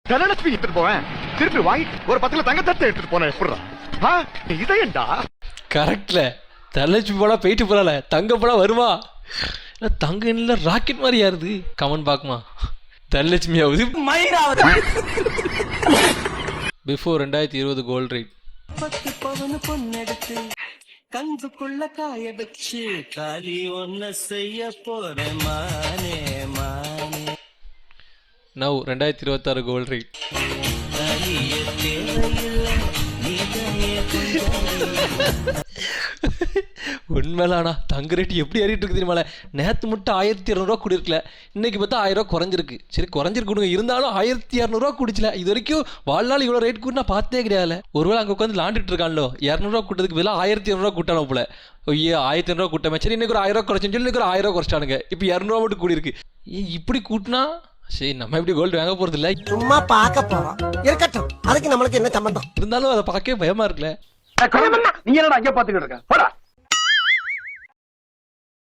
தனலட்சுமி எடுத்துட்டு போவேன், திருப்பி வாங்கி ஒரு 10 கிலோ தங்கத்தை எடுத்துட்டு போனேன். எப்படிடா இதையண்டா? கரெக்ட்ல தனலட்சுமி போனா போயிட்டு போறால, தங்க போனா வருமா? தங்க இல்ல ராக்கெட் மாதிரி யாருது? கமெண்ட் பாக்குமா? தனலட்சுமி ஆகுது பிஃபோர் 2020 கோல்ட் ரேட் 10 பவன் பொன்னெடுத்து கஞ்சுக்குள்ள காய வச்சு காலி ஒன்ன செய்ய போறேன் மானே மானே. நவ் 2026 கோல்ட் ரேட் உண்மையிலானா தங்க ரேட் எப்படி ஏறிட்டு இருக்கு தெரியுமால? நேற்று மட்டும் 1200 கூடியிருக்கல, இன்னைக்கு பார்த்தா 1000 குறைஞ்சிருக்கு. சரி குறைஞ்சிருக்கு, இருந்தாலும் 1200 கூடிச்சல. இது வரைக்கும் வாழ்நாள் இவ்வளோ ரேட் கூட நான் பார்த்தே கிடையாது. ஒருவேளை அங்கே உட்காந்து லாண்டுட்டு இருக்கான்லோ, 200 கூட்டதுக்கு பதிலாக 1200 கூட்டானோ போல. ஐயோ 1500 கூட்டமே, சரி இன்னைக்கு ஒரு 1000 குறைச்சுன்னு சொல்லி இன்னைக்கு ஒரு 1000 குறைச்சிட்டானுங்க. இப்போ 200 மட்டும் கூடியிருக்கு. இப்படி கூட்டினா சரி நம்ம எப்படி கோல்டு வாங்க போறது இல்லை, சும்மா பார்க்க போறோம். இருக்கட்டும், அதுக்கு நம்மளுக்கு என்ன சம்பந்தம்? இருந்தாலும் அதை பார்க்கவே பயமா இருக்குல்ல. நீ என்னடா அங்கே பாத்துக்கிட்டு இருக்க?